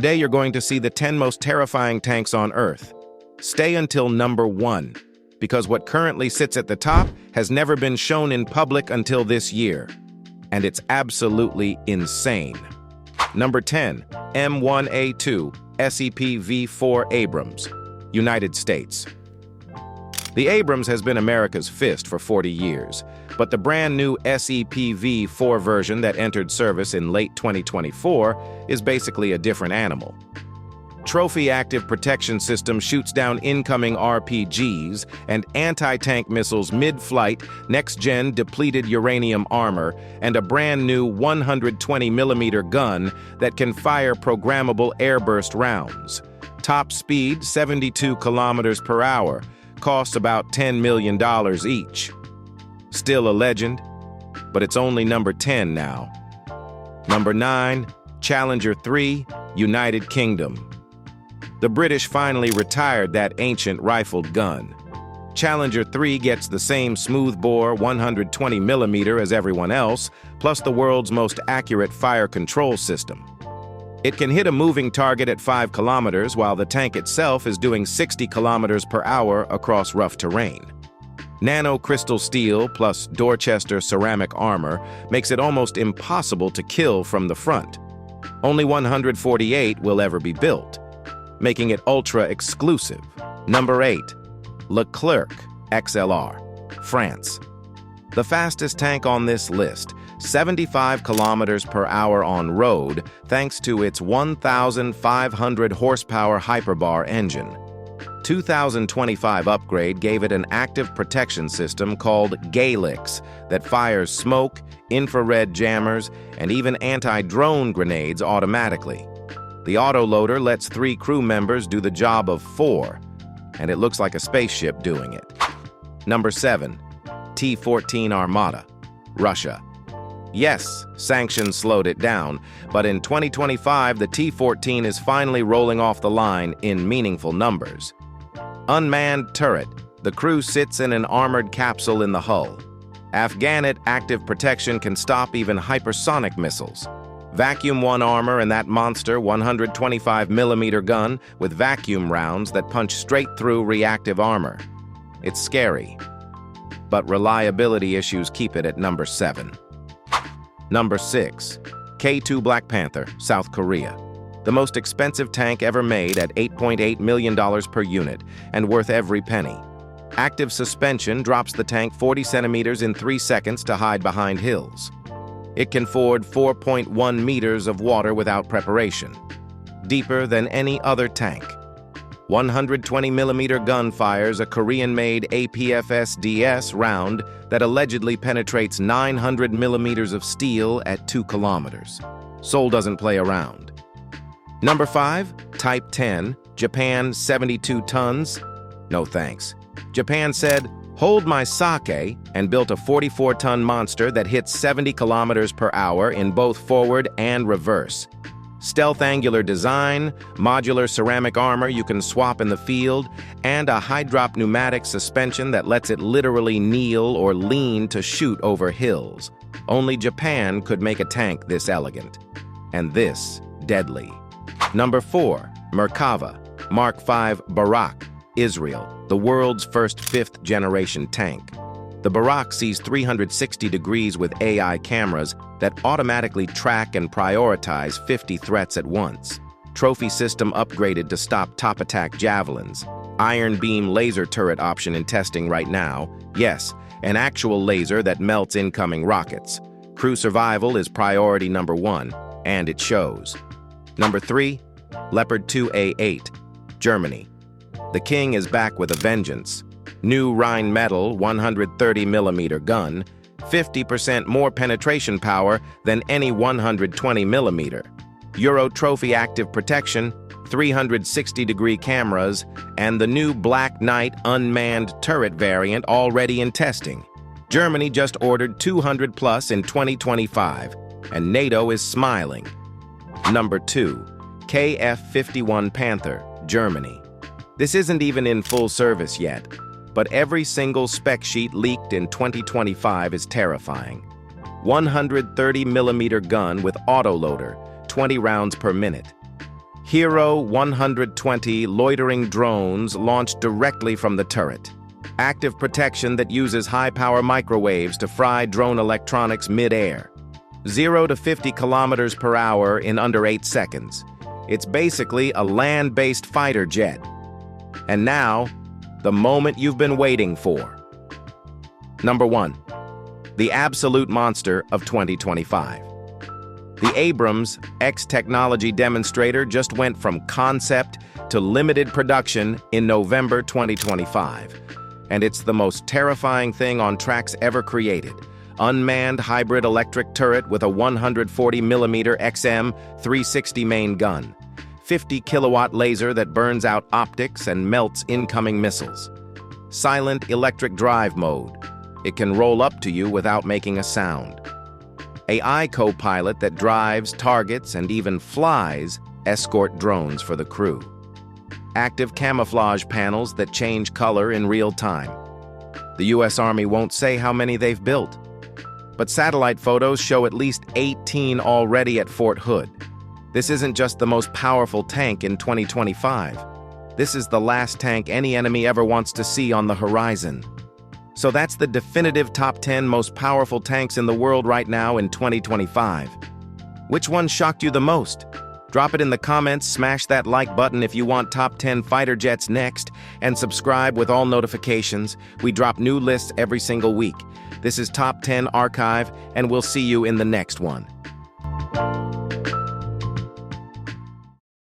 Today you're going to see the 10 most terrifying tanks on Earth. Stay until number 1, because what currently sits at the top has never been shown in public until this year. And it's absolutely insane. Number 10, M1A2 Mk4 Abrams, United States. The Abrams has been America's fist for 40 years, but the brand new Mk4 version that entered service in late 2024 is basically a different animal. Trophy Active Protection System shoots down incoming RPGs and anti-tank missiles mid-flight, next-gen depleted uranium armor, and a brand new 120mm gun that can fire programmable airburst rounds. Top speed, 72 kilometers per hour, costs about $10 million each. Still a legend, but it's only number 10 now. Number 9, Challenger 3, United Kingdom. The British finally retired that ancient rifled gun. Challenger 3 gets the same smoothbore 120mm as everyone else, plus the world's most accurate fire control system. It can hit a moving target at 5 kilometers, while the tank itself is doing 60 kilometers per hour across rough terrain. Nano crystal steel plus Dorchester ceramic armor makes it almost impossible to kill from the front. Only 148 will ever be built, making it ultra-exclusive. Number 8, Leclerc XLR, France. The fastest tank on this list, 75 kilometers per hour on road, thanks to its 1,500 horsepower hyperbar engine. 2025 upgrade gave it an active protection system called Galix that fires smoke, infrared jammers, and even anti-drone grenades automatically. The autoloader lets 3 crew members do the job of 4, and it looks like a spaceship doing it. Number 7, T-14 Armata, Russia. Yes, sanctions slowed it down, but in 2025, the T-14 is finally rolling off the line in meaningful numbers. Unmanned turret, the crew sits in an armored capsule in the hull. Afghanit active protection can stop even hypersonic missiles. Vacuum 1 armor and that monster 125mm gun with vacuum rounds that punch straight through reactive armor. It's scary, but reliability issues keep it at number 7. Number 6, K2 Black Panther, South Korea. The most expensive tank ever made at $8.8 million per unit and worth every penny. Active suspension drops the tank 40 centimeters in 3 seconds to hide behind hills. It can ford 4.1 meters of water without preparation, deeper than any other tank. 120mm gun fires a Korean-made APFSDS round that allegedly penetrates 900mm of steel at 2 kilometers. Seoul doesn't play around. Number 5, Type 10, Japan 72 tons. No thanks. Japan said, "Hold my sake," and built a 44-ton monster that hits 70 kilometers per hour in both forward and reverse. Stealth angular design, modular ceramic armor you can swap in the field, and a high-drop pneumatic suspension that lets it literally kneel or lean to shoot over hills. Only Japan could make a tank this elegant. And this deadly. Number 4, Merkava Mk4 Barak, Israel, the world's first 5th-generation tank. The Barak sees 360 degrees with AI cameras that automatically track and prioritize 50 threats at once. Trophy system upgraded to stop top attack javelins. Iron beam laser turret option in testing right now. Yes, an actual laser that melts incoming rockets. Crew survival is priority number 1, and it shows. Number 3, Leopard 2A8, Germany. The king is back with a vengeance. New Rheinmetall 130mm gun, 50% more penetration power than any 120mm. Euro Trophy active protection, 360-degree cameras, and the new Black Knight unmanned turret variant already in testing. Germany just ordered 200 plus in 2025, and NATO is smiling. Number 2, KF-51 Panther, Germany. This isn't even in full service yet, but every single spec sheet leaked in 2025 is terrifying. 130mm gun with autoloader, 20 rounds per minute. Hero 120 loitering drones launched directly from the turret. Active protection that uses high-power microwaves to fry drone electronics mid-air. 0 to 50 kilometers per hour in under 8 seconds. It's basically a land-based fighter jet. And now, the moment you've been waiting for. Number 1. The absolute monster of 2025. The Abrams X technology demonstrator just went from concept to limited production in November 2025. And it's the most terrifying thing on tracks ever created. Unmanned hybrid electric turret with a 140mm XM 360 main gun. 50 kilowatt laser that burns out optics and melts incoming missiles. Silent electric drive mode. It can roll up to you without making a sound. AI co-pilot that drives, targets, and even flies escort drones for the crew. Active camouflage panels that change color in real time. The US Army won't say how many they've built, but satellite photos show at least 18 already at Fort Hood. This isn't just the most powerful tank in 2025. This is the last tank any enemy ever wants to see on the horizon. So that's the definitive top 10 most powerful tanks in the world right now in 2025. Which one shocked you the most? Drop it in the comments, smash that like button if you want top 10 fighter jets next, and subscribe with all notifications. We drop new lists every single week. This is Top 10 Archive, and we'll see you in the next one.